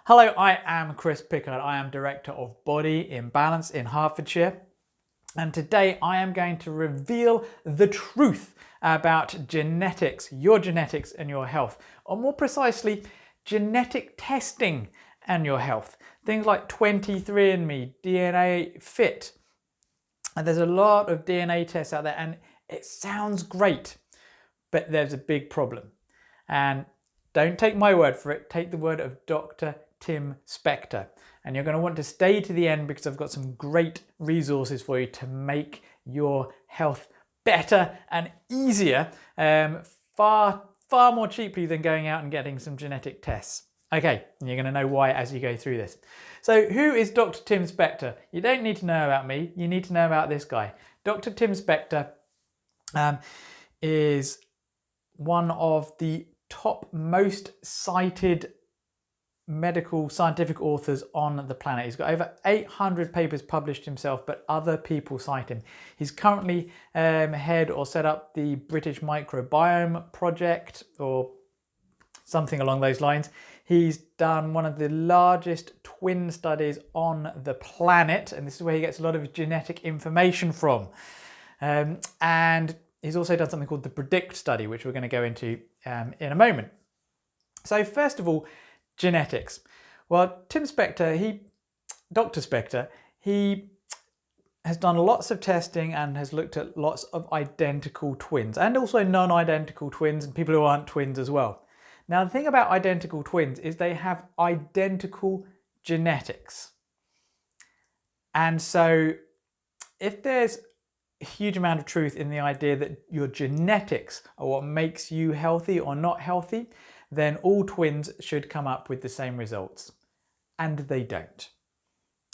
Hello, I am Chris Pickard. I am Director of Body Imbalance in Hertfordshire. And today I am going to reveal the truth about genetics, your genetics and your health, or more precisely, genetic testing and your health. Things like 23andMe, DNAfit. And there's a lot of DNA tests out there and it sounds great, but there's a big problem. And don't take my word for it, take the word of Dr. Tim Spector. And you're going to want to stay to the end because I've got some great resources for you to make your health better and easier, far more cheaply than going out and getting some genetic tests. Okay, and you're going to know why as you go through this. So who is Dr. Tim Spector? You don't need to know about me, you need to know about this guy. Dr. Tim Spector is one of the top most cited medical scientific authors on the planet. He's got over 800 papers published himself, but other people cite him. He's currently head or set up the British Microbiome project or something along those lines. He's done one of the largest twin studies on the planet, and this is where he gets a lot of genetic information from. And he's also done something called the Predict study, which we're going to go into in a moment. So first of all, genetics. Well, Dr. Spector, he has done lots of testing and has looked at lots of identical twins and also non-identical twins and people who aren't twins as well. Now, the thing about identical twins is they have identical genetics. And so if there's a huge amount of truth in the idea that your genetics are what makes you healthy or not healthy, then all twins should come up with the same results. And they don't.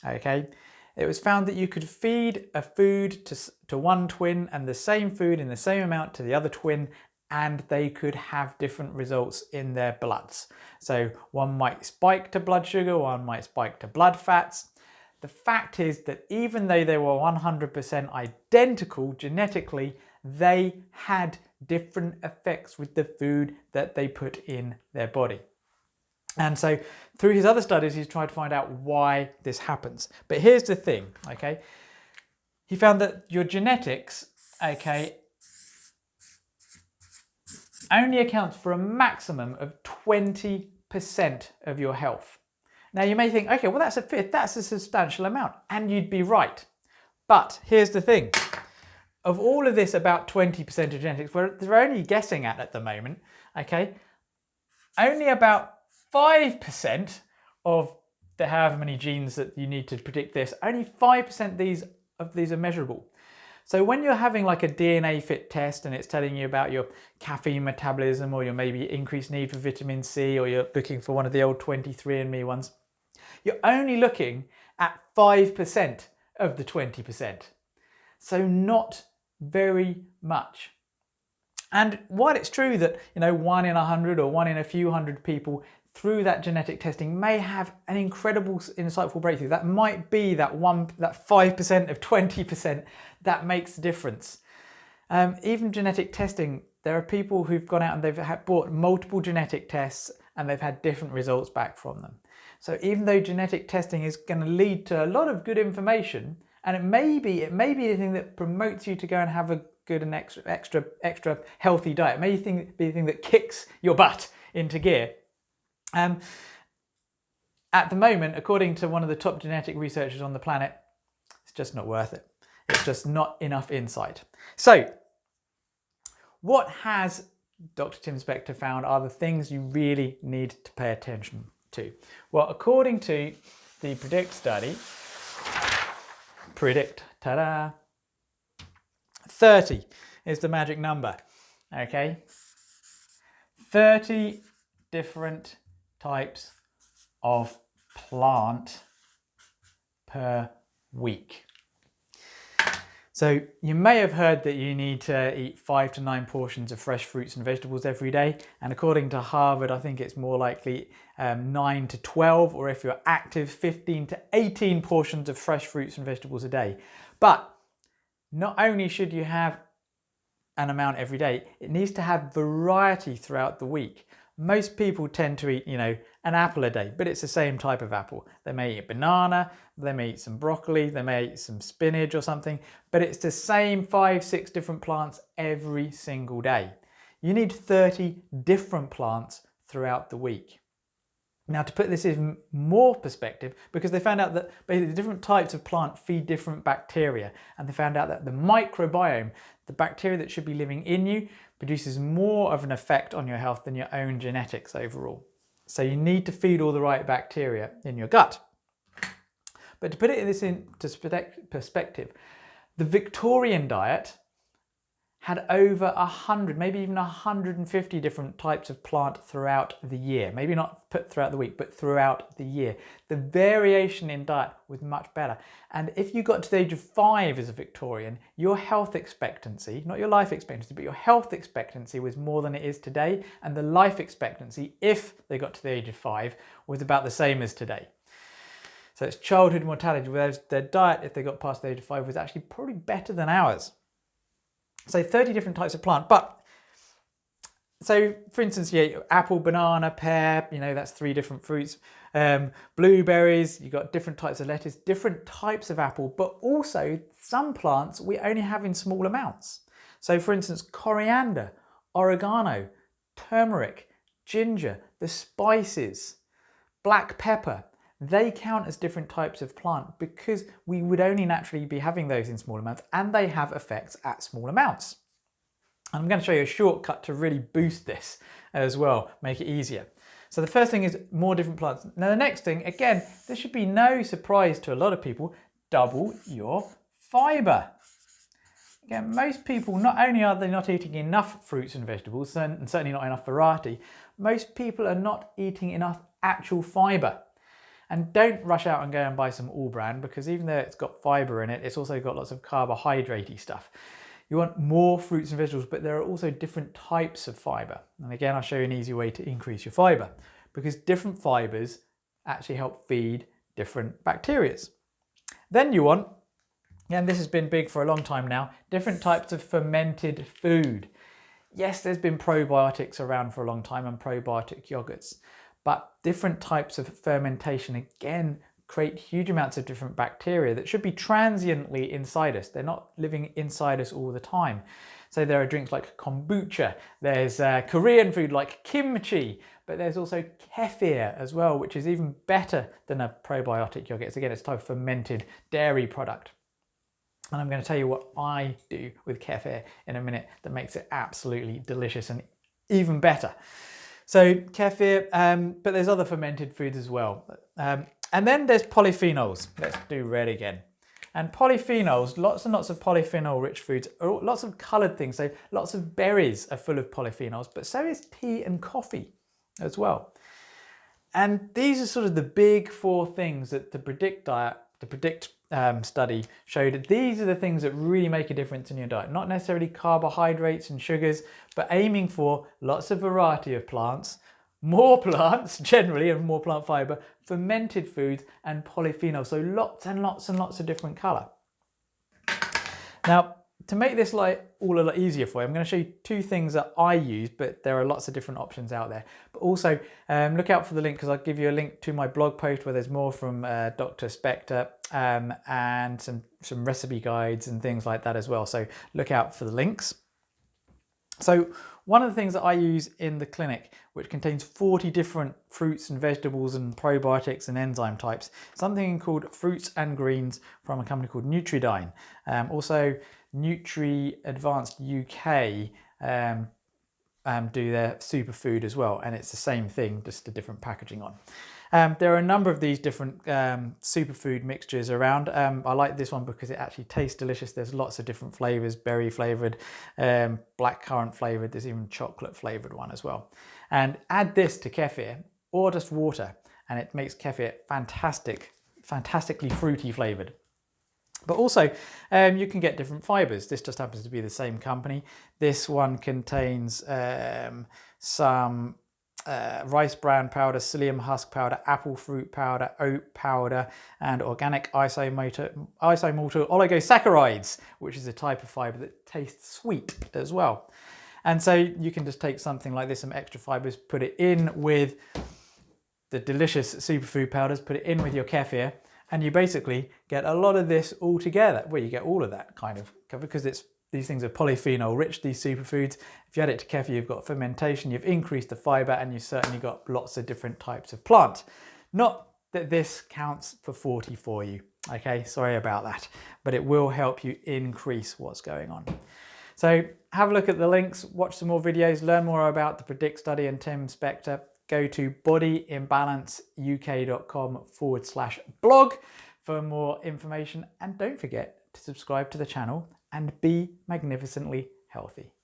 Okay? It was found that you could feed a food to one twin and the same food in the same amount to the other twin, and they could have different results in their bloods. So one might spike to blood sugar, one might spike to blood fats. The fact is that even though they were 100% identical genetically, they had different effects with the food that they put in their body. And so through his other studies, he's tried to find out why this happens. But here's the thing, okay? He found that your genetics, okay, only accounts for a maximum of 20% of your health. Now you may think, okay, well that's a fifth, that's a substantial amount, and you'd be right. But here's the thing. Of all of this, about 20% of genetics, they're only guessing at the moment, okay, only about 5% of the however many genes that you need to predict this, only 5% of these are measurable. So when you're having like a DNAfit test and it's telling you about your caffeine metabolism or your maybe increased need for vitamin C, or you're looking for one of the old 23andMe ones, you're only looking at 5% of the 20%. So not very much. And while it's true that, 1 in 100 or 1 in a few hundred people through that genetic testing may have an incredible, insightful breakthrough, that might be that 5% of 20% that makes the difference. Even genetic testing, there are people who've gone out and they've bought multiple genetic tests and they've had different results back from them. So even though genetic testing is going to lead to a lot of good information, and it may be the thing that promotes you to go and have a good and extra healthy diet. It may be the thing that kicks your butt into gear. At the moment, according to one of the top genetic researchers on the planet, it's just not worth it. It's just not enough insight. So, what has Dr. Tim Spector found are the things you really need to pay attention to? Well, according to the Predict study, 30 is the magic number, okay? 30 different types of plant per week. So you may have heard that you need to eat 5 to 9 portions of fresh fruits and vegetables every day. And according to Harvard, I think it's more likely 9 to 12, or if you're active, 15 to 18 portions of fresh fruits and vegetables a day. But not only should you have an amount every day, it needs to have variety throughout the week. Most people tend to eat, an apple a day, but it's the same type of apple. They may eat a banana, they may eat some broccoli, they may eat some spinach or something, but it's the same 5-6 different plants every single day. You need 30 different plants throughout the week. Now, to put this in more perspective, because they found out that basically different types of plant feed different bacteria, and they found out that the microbiome, the bacteria that should be living in you, produces more of an effect on your health than your own genetics overall. So you need to feed all the right bacteria in your gut. But to put this into perspective, the Victorian diet had over 100, maybe even 150 different types of plant throughout the year. Maybe not put throughout the week, but throughout the year. The variation in diet was much better. And if you got to the age of 5 as a Victorian, your health expectancy, not your life expectancy, but your health expectancy was more than it is today. And the life expectancy, if they got to the age of 5, was about the same as today. So it's childhood mortality, whereas their diet, if they got past the age of 5, was actually probably better than ours. So 30 different types of plant, so for instance, apple, banana, pear, that's 3 different fruits. Blueberries, you've got different types of lettuce, different types of apple, but also some plants we only have in small amounts. So for instance, coriander, oregano, turmeric, ginger, the spices, black pepper, they count as different types of plant because we would only naturally be having those in small amounts, and they have effects at small amounts. I'm going to show you a shortcut to really boost this as well, make it easier. So the first thing is more different plants. Now the next thing, again, this should be no surprise to a lot of people, double your fibre. Again, most people, not only are they not eating enough fruits and vegetables, and certainly not enough variety, most people are not eating enough actual fibre. And don't rush out and go and buy some all brand, because even though it's got fibre in it, it's also got lots of carbohydrate-y stuff. You want more fruits and vegetables, but there are also different types of fibre. And again, I'll show you an easy way to increase your fibre, because different fibres actually help feed different bacteria. Then you want, and this has been big for a long time now, different types of fermented food. Yes, there's been probiotics around for a long time and probiotic yogurts. But different types of fermentation, again, create huge amounts of different bacteria that should be transiently inside us. They're not living inside us all the time. So there are drinks like kombucha, there's Korean food like kimchi, but there's also kefir as well, which is even better than a probiotic yogurt. Again, it's a type of fermented dairy product. And I'm going to tell you what I do with kefir in a minute that makes it absolutely delicious and even better. So kefir, but there's other fermented foods as well. And then there's polyphenols. Let's do red again. And polyphenols, lots and lots of polyphenol-rich foods, lots of coloured things. So lots of berries are full of polyphenols, but so is tea and coffee as well. And these are sort of the big 4 things that the Predict study showed that these are the things that really make a difference in your diet. Not necessarily carbohydrates and sugars, but aiming for lots of variety of plants, more plants generally and more plant fibre, fermented foods and polyphenols. So lots and lots and lots of different colour. Now, to make this all a lot easier for you, I'm going to show you 2 things that I use, but there are lots of different options out there. But also look out for the link, because I'll give you a link to my blog post where there's more from Dr. Spector and some recipe guides and things like that as well. So look out for the links. So one of the things that I use in the clinic, which contains 40 different fruits and vegetables and probiotics and enzyme types, something called Fruits and Greens from a company called Nutridyne. Also, Nutri Advanced UK do their superfood as well, and it's the same thing, just a different packaging on. There are a number of these different superfood mixtures around. I like this one because it actually tastes delicious. There's lots of different flavors, berry flavored, blackcurrant flavored, there's even chocolate flavored one as well. And add this to kefir or just water, and it makes kefir fantastically fruity flavored. But also, you can get different fibres. This just happens to be the same company. This one contains some rice bran powder, psyllium husk powder, apple fruit powder, oat powder, and organic isomalto oligosaccharides, which is a type of fibre that tastes sweet as well. And so you can just take something like this, some extra fibers, put it in with the delicious superfood powders, put it in with your kefir, and you basically get a lot of this all together. Well, you get all of that kind of, because these things are polyphenol rich, these superfoods. If you add it to kefir, you've got fermentation, you've increased the fiber, and you've certainly got lots of different types of plant. Not that this counts for 40 for you, okay? Sorry about that, but it will help you increase what's going on. So have a look at the links, watch some more videos, learn more about the PREDICT study and Tim Spector. Go to bodyimbalanceuk.com/blog for more information, and don't forget to subscribe to the channel and be magnificently healthy.